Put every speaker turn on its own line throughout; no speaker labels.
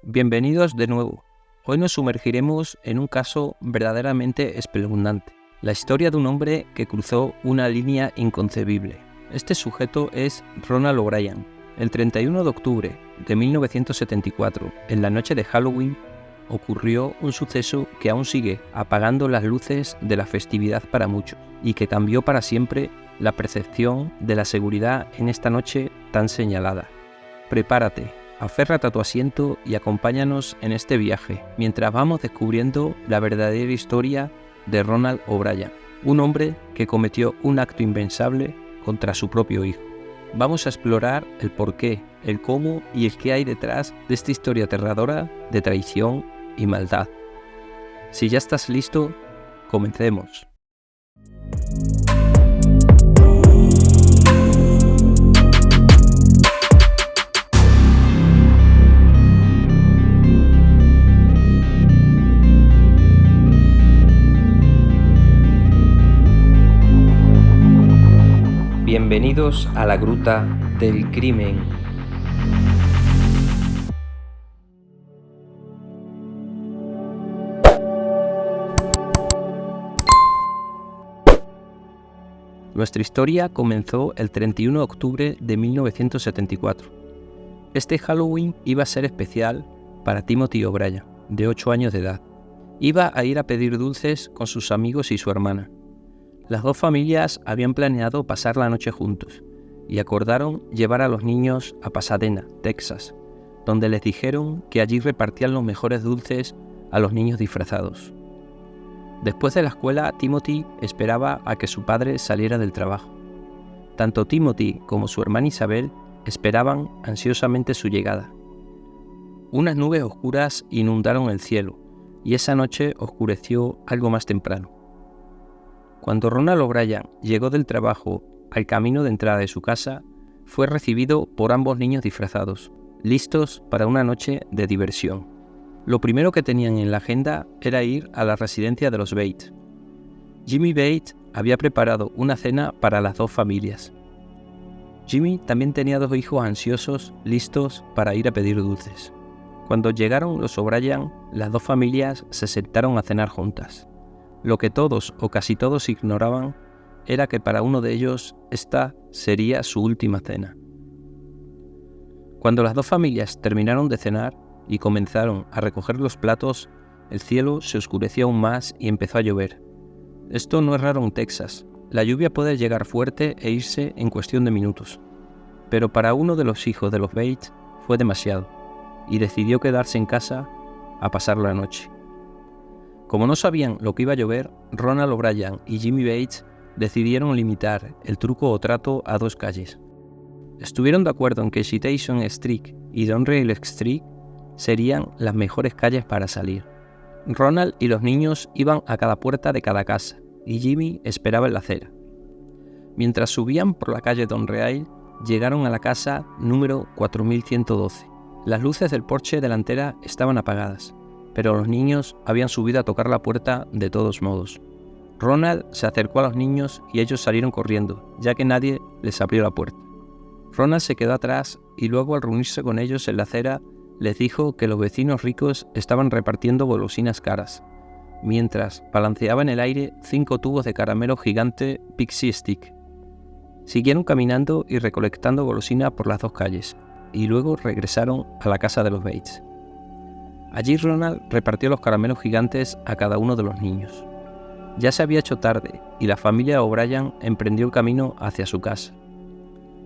Bienvenidos de nuevo. Hoy nos sumergiremos en un caso verdaderamente espeluznante. La historia de un hombre que cruzó una línea inconcebible. Este sujeto es Ronald O'Bryan. El 31 de octubre de 1974, en la noche de Halloween, ocurrió un suceso que aún sigue apagando las luces de la festividad para muchos y que cambió para siempre la percepción de la seguridad en esta noche tan señalada. Prepárate, aférrate a tu asiento y acompáñanos en este viaje mientras vamos descubriendo la verdadera historia de Ronald O'Bryan, un hombre que cometió un acto impensable contra su propio hijo. Vamos a explorar el porqué, el cómo y el qué hay detrás de esta historia aterradora de traición y maldad. Si ya estás listo, comencemos. Bienvenidos a la Gruta del Crimen. Nuestra historia comenzó el 31 de octubre de 1974. Este Halloween iba a ser especial para Timothy O'Bryan, de 8 años de edad. Iba a ir a pedir dulces con sus amigos y su hermana. Las dos familias habían planeado pasar la noche juntos y acordaron llevar a los niños a Pasadena, Texas, donde les dijeron que allí repartían los mejores dulces a los niños disfrazados. Después de la escuela, Timothy esperaba a que su padre saliera del trabajo. Tanto Timothy como su hermana Isabel esperaban ansiosamente su llegada. Unas nubes oscuras inundaron el cielo y esa noche oscureció algo más temprano. Cuando Ronald O'Bryan llegó del trabajo al camino de entrada de su casa, fue recibido por ambos niños disfrazados, listos para una noche de diversión. Lo primero que tenían en la agenda era ir a la residencia de los Bates. Jimmy Bates había preparado una cena para las dos familias. Jimmy también tenía dos hijos ansiosos, listos para ir a pedir dulces. Cuando llegaron los O'Bryan, las dos familias se sentaron a cenar juntas. Lo que todos o casi todos ignoraban era que para uno de ellos esta sería su última cena. Cuando las dos familias terminaron de cenar y comenzaron a recoger los platos, el cielo se oscureció aún más y empezó a llover. Esto no es raro en Texas. La lluvia puede llegar fuerte e irse en cuestión de minutos. Pero para uno de los hijos de los Bates fue demasiado y decidió quedarse en casa a pasar la noche. Como no sabían lo que iba a llover, Ronald O'Bryan y Jimmy Bates decidieron limitar el truco o trato a dos calles. Estuvieron de acuerdo en que Citation Street y Doneraile Street serían las mejores calles para salir. Ronald y los niños iban a cada puerta de cada casa y Jimmy esperaba en la acera. Mientras subían por la calle Doneraile, llegaron a la casa número 4112. Las luces del porche delantera estaban apagadas, pero los niños habían subido a tocar la puerta de todos modos. Ronald se acercó a los niños y ellos salieron corriendo, ya que nadie les abrió la puerta. Ronald se quedó atrás y luego, al reunirse con ellos en la acera, les dijo que los vecinos ricos estaban repartiendo golosinas caras, mientras balanceaba en el aire 5 tubos de caramelo gigante Pixie Stick. Siguieron caminando y recolectando golosinas por las dos calles, y luego regresaron a la casa de los Bates. Allí Ronald repartió los caramelos gigantes a cada uno de los niños. Ya se había hecho tarde y la familia O'Bryan emprendió el camino hacia su casa.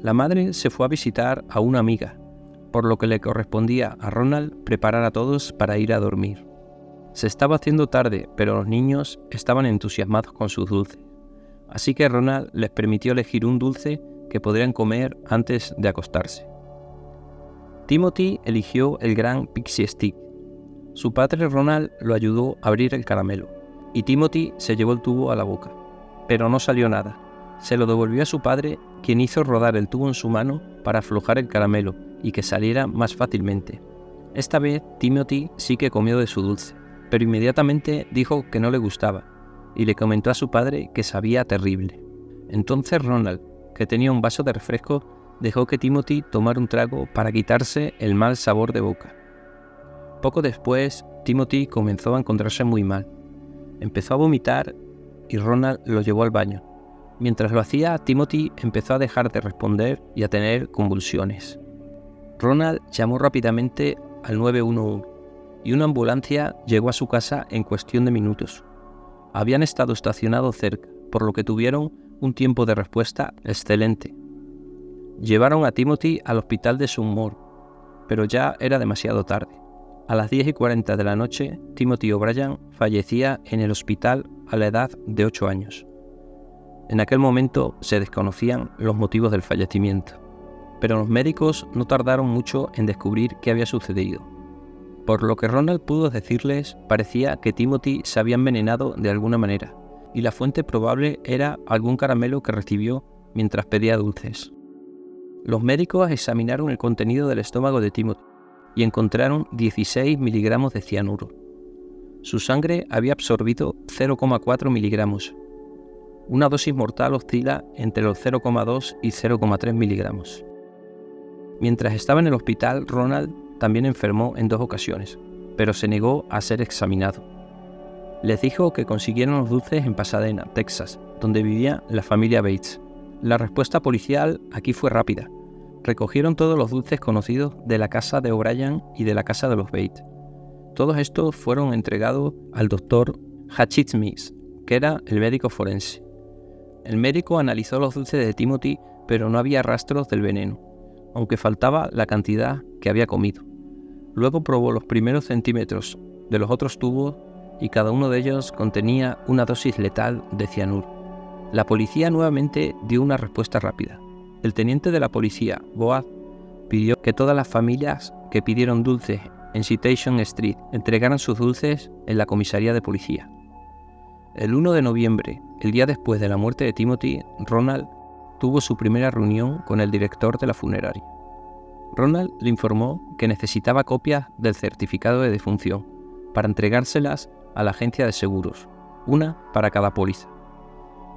La madre se fue a visitar a una amiga, por lo que le correspondía a Ronald preparar a todos para ir a dormir. Se estaba haciendo tarde, pero los niños estaban entusiasmados con sus dulces, así que Ronald les permitió elegir un dulce que podrían comer antes de acostarse. Timothy eligió el gran Pixie Stick. Su padre Ronald lo ayudó a abrir el caramelo, y Timothy se llevó el tubo a la boca, pero no salió nada. Se lo devolvió a su padre, quien hizo rodar el tubo en su mano para aflojar el caramelo y que saliera más fácilmente. Esta vez Timothy sí que comió de su dulce, pero inmediatamente dijo que no le gustaba, y le comentó a su padre que sabía terrible. Entonces Ronald, que tenía un vaso de refresco, dejó que Timothy tomara un trago para quitarse el mal sabor de boca. Poco después, Timothy comenzó a encontrarse muy mal. Empezó a vomitar y Ronald lo llevó al baño. Mientras lo hacía, Timothy empezó a dejar de responder y a tener convulsiones. Ronald llamó rápidamente al 911 y una ambulancia llegó a su casa en cuestión de minutos. Habían estado estacionados cerca, por lo que tuvieron un tiempo de respuesta excelente. Llevaron a Timothy al hospital de Sunmore, pero ya era demasiado tarde. A las 10:40 de la noche, Timothy O'Brien fallecía en el hospital a la edad de 8 años. En aquel momento se desconocían los motivos del fallecimiento, pero los médicos no tardaron mucho en descubrir qué había sucedido. Por lo que Ronald pudo decirles, parecía que Timothy se había envenenado de alguna manera, y la fuente probable era algún caramelo que recibió mientras pedía dulces. Los médicos examinaron el contenido del estómago de Timothy y encontraron 16 miligramos de cianuro. Su sangre había absorbido 0,4 miligramos. Una dosis mortal oscila entre los 0,2 y 0,3 miligramos. Mientras estaba en el hospital, Ronald también enfermó en 2 ocasiones, pero se negó a ser examinado. Les dijo que consiguieron los dulces en Pasadena, Texas, donde vivía la familia Bates. La respuesta policial aquí fue rápida. Recogieron todos los dulces conocidos de la casa de O'Brien y de la casa de los Bates. Todos estos fueron entregados al doctor Hatchett Smith, que era el médico forense. El médico analizó los dulces de Timothy, pero no había rastros del veneno, aunque faltaba la cantidad que había comido. Luego probó los primeros centímetros de los otros tubos y cada uno de ellos contenía una dosis letal de cianuro. La policía nuevamente dio una respuesta rápida. El teniente de la policía, Boaz, pidió que todas las familias que pidieron dulces en Citation Street entregaran sus dulces en la comisaría de policía. El 1 de noviembre, el día después de la muerte de Timothy, Ronald tuvo su primera reunión con el director de la funeraria. Ronald le informó que necesitaba copias del certificado de defunción para entregárselas a la agencia de seguros, una para cada póliza.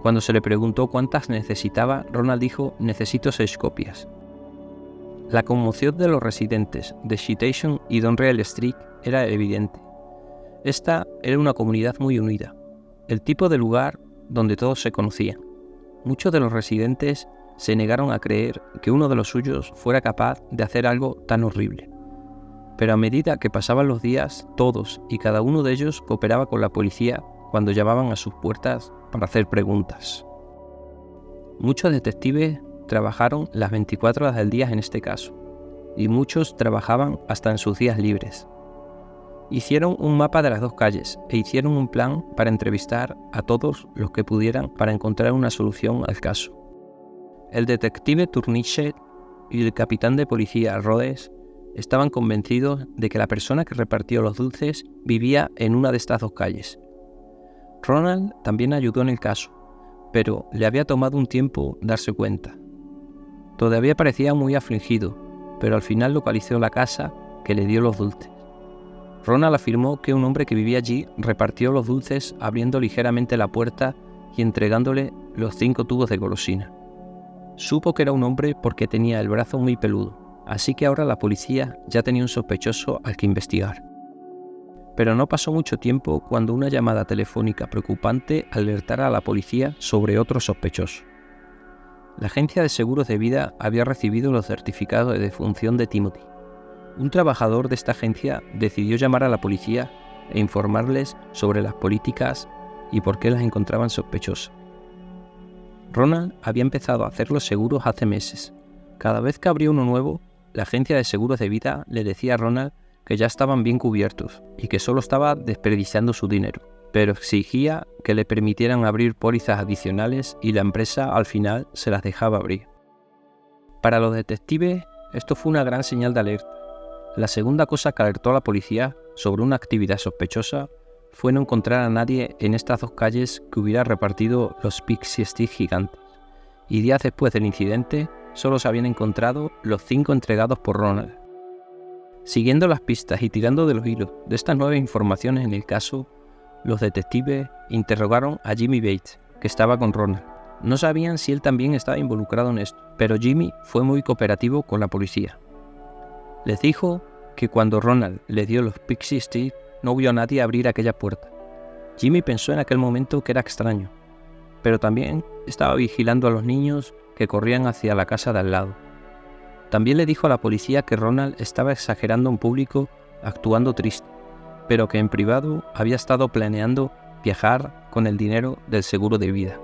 Cuando se le preguntó cuántas necesitaba, Ronald dijo: necesito 6 copias. La conmoción de los residentes de Citation y Donreal Street era evidente. Esta era una comunidad muy unida, el tipo de lugar donde todos se conocían. Muchos de los residentes se negaron a creer que uno de los suyos fuera capaz de hacer algo tan horrible. Pero a medida que pasaban los días, todos y cada uno de ellos cooperaba con la policía cuando llamaban a sus puertas para hacer preguntas. Muchos detectives trabajaron las 24 horas del día en este caso, y muchos trabajaban hasta en sus días libres. Hicieron un mapa de las 2 calles e hicieron un plan para entrevistar a todos los que pudieran para encontrar una solución al caso. El detective Turnichet y el capitán de policía Rhodes estaban convencidos de que la persona que repartió los dulces vivía en una de estas 2 calles. Ronald también ayudó en el caso, pero le había tomado un tiempo darse cuenta. Todavía parecía muy afligido, pero al final localizó la casa que le dio los dulces. Ronald afirmó que un hombre que vivía allí repartió los dulces abriendo ligeramente la puerta y entregándole los 5 tubos de golosina. Supo que era un hombre porque tenía el brazo muy peludo, así que ahora la policía ya tenía un sospechoso al que investigar. Pero no pasó mucho tiempo cuando una llamada telefónica preocupante alertara a la policía sobre otro sospechoso. La agencia de seguros de vida había recibido los certificados de defunción de Timothy. Un trabajador de esta agencia decidió llamar a la policía e informarles sobre las políticas y por qué las encontraban sospechosas. Ronald había empezado a hacer los seguros hace meses. Cada vez que abría uno nuevo, la agencia de seguros de vida le decía a Ronald que ya estaban bien cubiertos y que solo estaba desperdiciando su dinero, pero exigía que le permitieran abrir pólizas adicionales y la empresa al final se las dejaba abrir. Para los detectives, esto fue una gran señal de alerta. La segunda cosa que alertó a la policía sobre una actividad sospechosa fue no encontrar a nadie en estas 2 calles que hubiera repartido los Pixie Sticks gigantes, y días después del incidente solo se habían encontrado los 5 entregados por Ronald. Siguiendo las pistas y tirando de los hilos de estas nuevas informaciones en el caso, los detectives interrogaron a Jimmy Bates, que estaba con Ronald. No sabían si él también estaba involucrado en esto, pero Jimmy fue muy cooperativo con la policía. Les dijo que cuando Ronald le dio los Pixie Sticks no vio a nadie abrir aquella puerta. Jimmy pensó en aquel momento que era extraño, pero también estaba vigilando a los niños que corrían hacia la casa de al lado. También le dijo a la policía que Ronald estaba exagerando en público, actuando triste, pero que en privado había estado planeando viajar con el dinero del seguro de vida.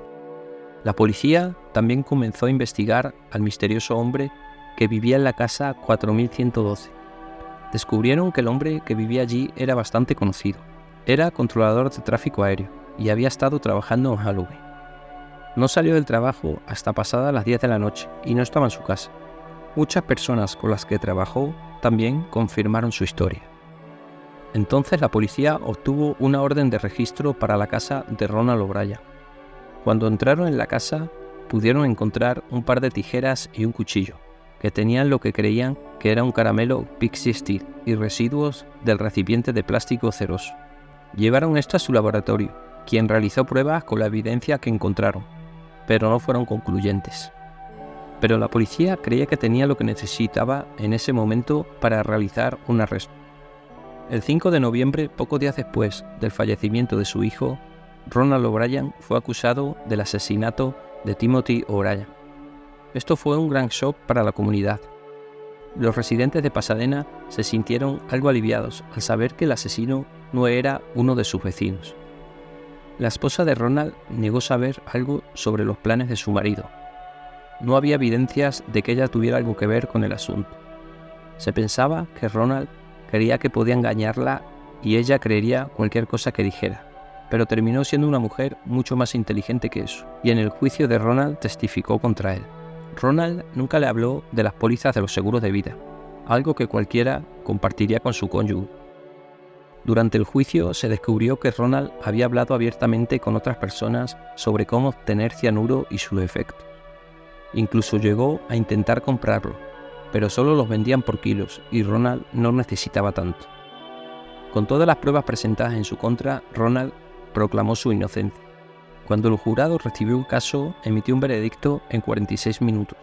La policía también comenzó a investigar al misterioso hombre que vivía en la casa 4112. Descubrieron que el hombre que vivía allí era bastante conocido. Era controlador de tráfico aéreo y había estado trabajando en Halloween. No salió del trabajo hasta pasadas las 10 de la noche y no estaba en su casa. Muchas personas con las que trabajó también confirmaron su historia. Entonces la policía obtuvo una orden de registro para la casa de Ronald O'Bryan. Cuando entraron en la casa, pudieron encontrar un par de tijeras y un cuchillo, que tenían lo que creían que era un caramelo Pixie Stick y residuos del recipiente de plástico ceroso. Llevaron esto a su laboratorio, quien realizó pruebas con la evidencia que encontraron, pero no fueron concluyentes. Pero la policía creía que tenía lo que necesitaba en ese momento para realizar un arresto. El 5 de noviembre, pocos días después del fallecimiento de su hijo, Ronald O'Bryan fue acusado del asesinato de Timothy O'Bryan. Esto fue un gran shock para la comunidad. Los residentes de Pasadena se sintieron algo aliviados al saber que el asesino no era uno de sus vecinos. La esposa de Ronald negó saber algo sobre los planes de su marido. No había evidencias de que ella tuviera algo que ver con el asunto. Se pensaba que Ronald creía que podía engañarla y ella creería cualquier cosa que dijera, pero terminó siendo una mujer mucho más inteligente que eso, y en el juicio de Ronald testificó contra él. Ronald nunca le habló de las pólizas de los seguros de vida, algo que cualquiera compartiría con su cónyuge. Durante el juicio se descubrió que Ronald había hablado abiertamente con otras personas sobre cómo obtener cianuro y sus efectos. Incluso llegó a intentar comprarlo, pero solo los vendían por kilos y Ronald no necesitaba tanto. Con todas las pruebas presentadas en su contra, Ronald proclamó su inocencia. Cuando el jurado recibió el caso, emitió un veredicto en 46 minutos.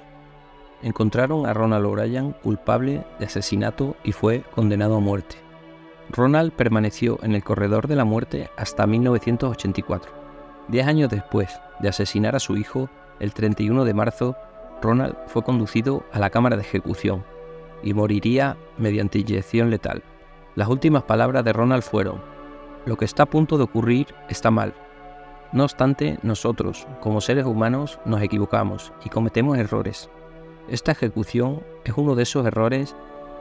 Encontraron a Ronald O'Bryan culpable de asesinato y fue condenado a muerte. Ronald permaneció en el corredor de la muerte hasta 1984. 10 años después de asesinar a su hijo, el 31 de marzo, Ronald fue conducido a la cámara de ejecución y moriría mediante inyección letal. Las últimas palabras de Ronald fueron: "Lo que está a punto de ocurrir está mal. No obstante, nosotros, como seres humanos, nos equivocamos y cometemos errores. Esta ejecución es uno de esos errores,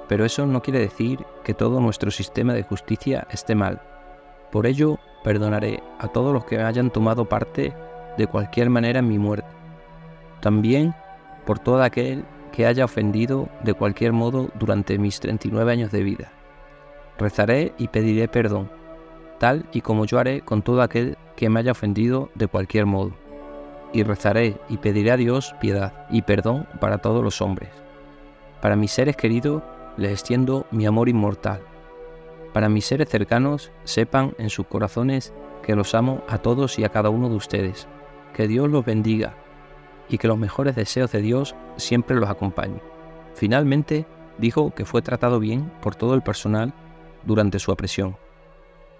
pero eso no quiere decir que todo nuestro sistema de justicia esté mal. Por ello, perdonaré a todos los que hayan tomado parte de cualquier manera en mi muerte. También por todo aquel que haya ofendido de cualquier modo durante mis 39 años de vida. Rezaré y pediré perdón, tal y como yo haré con todo aquel que me haya ofendido de cualquier modo. Y rezaré y pediré a Dios piedad y perdón para todos los hombres. Para mis seres queridos les extiendo mi amor inmortal. Para mis seres cercanos sepan en sus corazones que los amo a todos y a cada uno de ustedes. Que Dios los bendiga y que los mejores deseos de Dios siempre los acompañen". Finalmente dijo que fue tratado bien por todo el personal durante su apresión.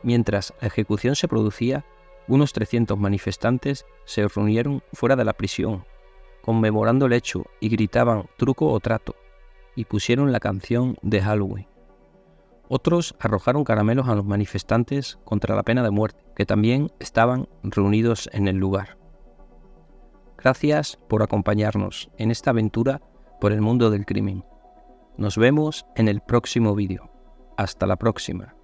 Mientras la ejecución se producía, unos 300 manifestantes se reunieron fuera de la prisión, conmemorando el hecho y gritaban "truco o trato", y pusieron la canción de Halloween. Otros arrojaron caramelos a los manifestantes contra la pena de muerte, que también estaban reunidos en el lugar. Gracias por acompañarnos en esta aventura por el mundo del crimen. Nos vemos en el próximo vídeo. Hasta la próxima.